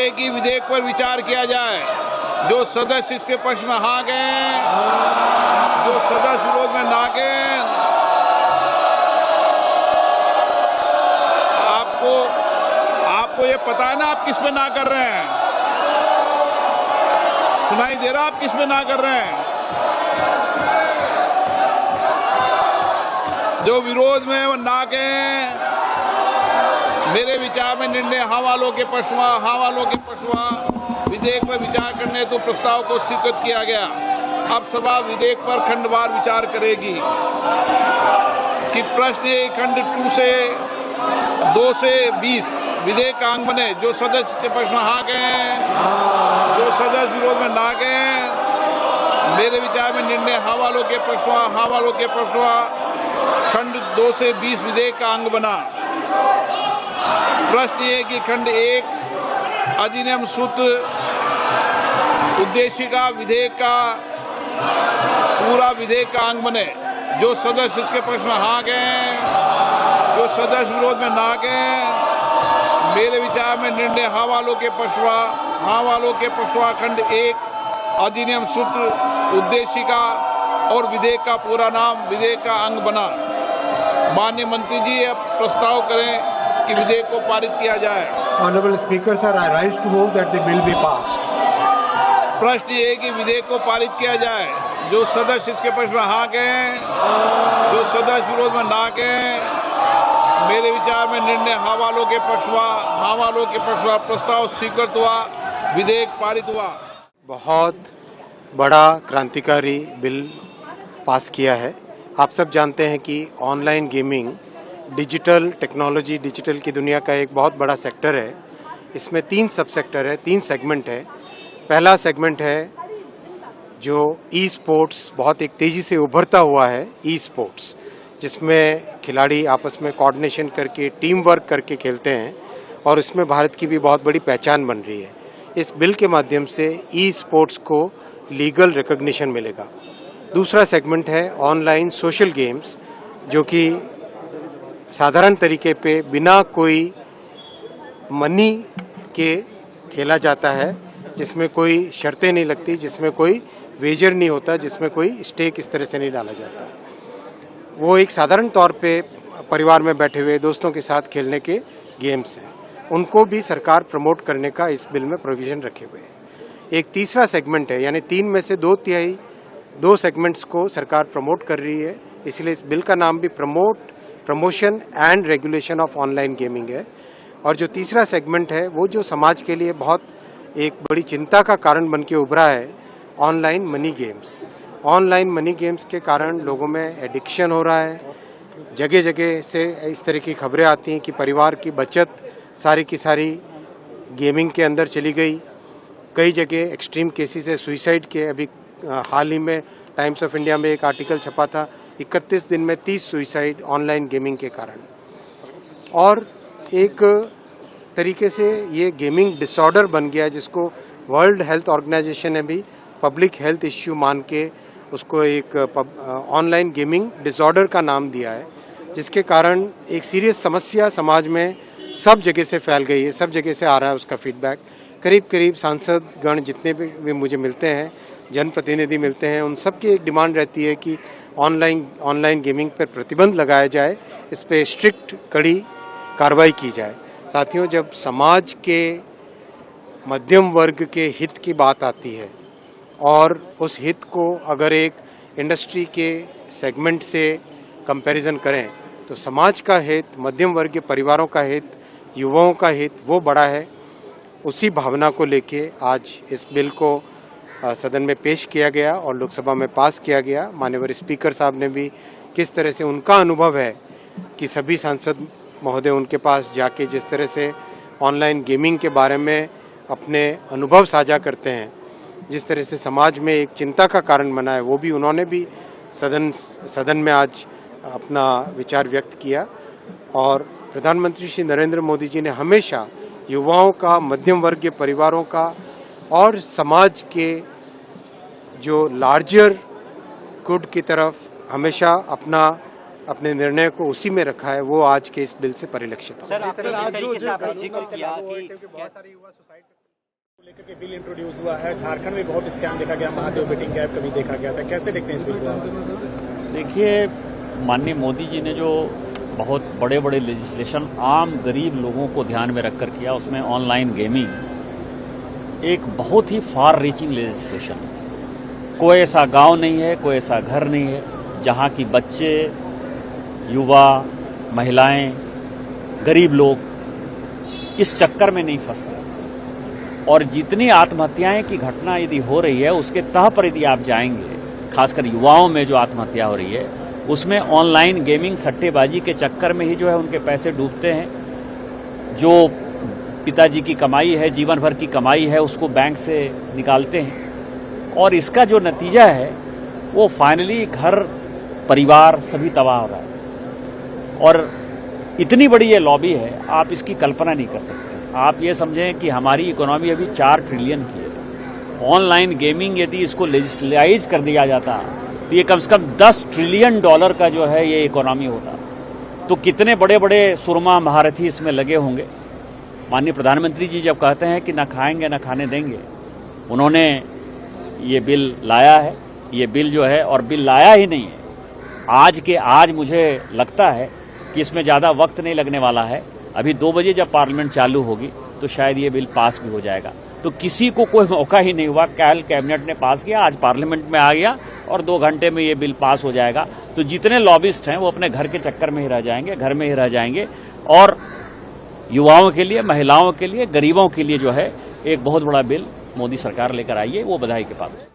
है कि विधेयक पर विचार किया जाए। जो सदस्य इसके पक्ष में हाँ गए, जो सदस्य विरोध में ना गए, आपको ये पता है ना आप किस पे ना कर रहे हैं? सुनाई दे रहा आप किस पे ना कर रहे हैं? जो विरोध में वो ना गए, मेरे विचार में निर्णय हाँ वालों के पक्ष में विधेयक पर विचार करने हेतु प्रस्ताव को स्वीकृत किया गया। अब सभा विधेयक पर खंडवार विचार करेगी। कि प्रश्न खंड 2 से 20 विधेयक का अंग बने। जो सदस्य के पक्ष में हाँ गए, जो सदस्य विरोध में ना गए, मेरे विचार में निर्णय हाँ वालों के पक्ष में खंड 2 से 20 विधेयक का अंग बना। प्रश्न ये कि खंड 1 अधिनियम सूत्र उद्देशिका विधेयक का पूरा विधेयक का अंग बने। जो सदस्य इसके पक्ष में हाँ गए, जो सदस्य विरोध में ना गए, मेरे विचार में निर्णय हाँ वालों के पक्ष में खंड 1 अधिनियम सूत्र उद्देशिका और विधेयक का पूरा नाम विधेयक का अंग बना। माननीय मंत्री जी अब प्रस्ताव करें कि विधेयक को पारित किया जाए। Honorable Speaker, sir, I rise to move that the bill be passed. प्रश्न ये है कि विधेयक को पारित किया जाए। जो सदस्य इसके पक्ष में हाँ गए, जो सदस्य विरोध में ना गए, मेरे विचार में निर्णय हाँ वालों के पक्ष में प्रस्ताव स्वीकृत हुआ, विधेयक पारित हुआ। बहुत बड़ा क्रांतिकारी बिल पास किया है। आप सब जानते हैं कि online gaming digital technology, digital की दुनिया का एक बहुत बड़ा सेक्टर है। इसमें 3 सब सेक्टर है, 3 सेगमेंट है। पहला सेगमेंट है जो ई स्पोर्ट्स, बहुत एक तेज़ी से उभरता हुआ है ई स्पोर्ट्स, जिसमें खिलाड़ी आपस में कोऑर्डिनेशन करके टीम वर्क करके खेलते हैं और इसमें भारत की भी बहुत बड़ी पहचान बन रही है। इस बिल के माध्यम से ई स्पोर्ट्स को लीगल रिकॉग्निशन मिलेगा। दूसरा सेगमेंट है ऑनलाइन सोशल गेम्स, जो कि साधारण तरीके पे बिना कोई मनी के खेला जाता है, जिसमें कोई शर्तें नहीं लगती, जिसमें कोई वेजर नहीं होता, जिसमें कोई स्टेक इस तरह से नहीं डाला जाता। वो एक साधारण तौर पे परिवार में बैठे हुए दोस्तों के साथ खेलने के गेम्स हैं। उनको भी सरकार प्रमोट करने का इस बिल में प्रोविजन रखे हुए हैं। एक तीसरा सेगमेंट है, यानी 3 में से 2/3 2 सेगमेंट्स को सरकार प्रमोट कर रही है, इसलिए इस बिल का नाम भी promotion and regulation of online gaming है। और जो तीसरा सेगमेंट है वो जो समाज के लिए बहुत एक बड़ी चिंता का कारण बन के उभरा है, online money games. Online money games के कारण लोगों में एडिक्शन हो रहा है। जगह जगह से इस तरह की खबरें आती हैं कि परिवार की बचत सारी की सारी गेमिंग के अंदर चली गई। कई जगह एक्सट्रीम केसेस है सुसाइड के। अभी हाल ही में टाइम्स ऑफ इंडिया में एक आर्टिकल छपा था, 31 दिन में 30 सुसाइड ऑनलाइन गेमिंग के कारण। और एक तरीके से ये गेमिंग डिसऑर्डर बन गया, जिसको वर्ल्ड हेल्थ ऑर्गेनाइजेशन ने भी पब्लिक हेल्थ इश्यू मान के उसको एक ऑनलाइन गेमिंग डिसऑर्डर का नाम दिया है, जिसके कारण एक सीरियस समस्या समाज में सब जगह से फैल गई है, सब जगह से आ रहा है उसका फीडबैक। करीब सांसद गण जितने भी मुझे मिलते हैं, जनप्रतिनिधि मिलते हैं, उन सब की एक डिमांड रहती है कि ऑनलाइन गेमिंग पर प्रतिबंध लगाया जाए, इस पर स्ट्रिक्ट कड़ी कार्रवाई की जाए। साथियों, जब समाज के मध्यम वर्ग के हित की बात आती है और उस हित को अगर एक इंडस्ट्री के सेगमेंट से कंपैरिजन करें तो समाज का हित, मध्यम वर्ग के परिवारों का हित, युवाओं का हित वो बड़ा है। उसी भावना को लेके आज इस बिल को सदन में पेश किया गया और लोकसभा में पास किया गया। माननीय स्पीकर साहब ने भी किस तरह से उनका अनुभव है कि सभी सांसद महोदय उनके पास जाके जिस तरह से ऑनलाइन गेमिंग के बारे में अपने अनुभव साझा करते हैं, जिस तरह से समाज में एक चिंता का कारण बना है, वो भी उन्होंने भी सदन में आज अपना विचार व्यक्त किया। और प्रधानमंत्री श्री नरेंद्र मोदी जी ने हमेशा युवाओं का, मध्यम वर्ग के परिवारों का और समाज के जो लार्जर गुड की तरफ हमेशा अपने निर्णय को उसी में रखा है, वो आज के इस बिल से परिलक्षित हो। लेकर के बिल इंट्रोड्यूस हुआ है। झारखंड में बहुत स्कैम देखा गया, महादेव बेटिंग ऐप कभी देखा गया था, कैसे देखते हैं इस बिल को? देखिए, माननीय मोदी जी ने जो बहुत बड़े बड़े लेजिस्लेशन आम गरीब लोगों को ध्यान में रखकर किया, उसमें ऑनलाइन गेमिंग एक बहुत ही फार रीचिंग लेजिस्लेशन है। कोई ऐसा गांव नहीं है, कोई ऐसा घर नहीं है जहां की बच्चे, युवा, महिलाएं, गरीब लोग इस चक्कर में नहीं फंसते। और जितनी आत्महत्याएं की घटना यदि हो रही है, उसके तह पर यदि आप जाएंगे, खासकर युवाओं में जो आत्महत्या हो रही है, उसमें ऑनलाइन गेमिंग सट्टेबाजी के चक्कर में ही जो है उनके पैसे डूबते हैं। जो पिताजी की कमाई है, जीवन भर की कमाई है, उसको बैंक से निकालते हैं और इसका जो नतीजा है वो फाइनली घर, परिवार सभी तबाह हो रहा है। और इतनी बड़ी ये लॉबी है, आप इसकी कल्पना नहीं कर सकते। आप ये समझें कि हमारी इकोनॉमी अभी 4 ट्रिलियन की है। ऑनलाइन गेमिंग यदि इसको लेजिस्लाइज कर दिया जाता तो ये कम से कम $10 ट्रिलियन का जो है ये इकोनॉमी होता। तो कितने बड़े बड़े सुरमा महारथी इसमें लगे होंगे। माननीय प्रधानमंत्री जी जब कहते हैं कि न खाएंगे न खाने देंगे, उन्होंने ये बिल लाया है। ये बिल जो है, और बिल लाया ही नहीं है, आज के आज मुझे लगता है कि इसमें ज़्यादा वक्त नहीं लगने वाला है। अभी 2 बजे जब पार्लियामेंट चालू होगी तो शायद ये बिल पास भी हो जाएगा। तो किसी को कोई मौका ही नहीं हुआ। कल कैबिनेट ने पास किया, आज पार्लियामेंट में आ गया और 2 घंटे में ये बिल पास हो जाएगा। तो जितने लॉबिस्ट हैं वो अपने घर के चक्कर में ही रह जाएंगे, घर में ही रह जाएंगे। और युवाओं के लिए, महिलाओं के लिए, गरीबों के लिए जो है एक बहुत बड़ा बिल मोदी सरकार लेकर आई है, वो बधाई के पात्र है।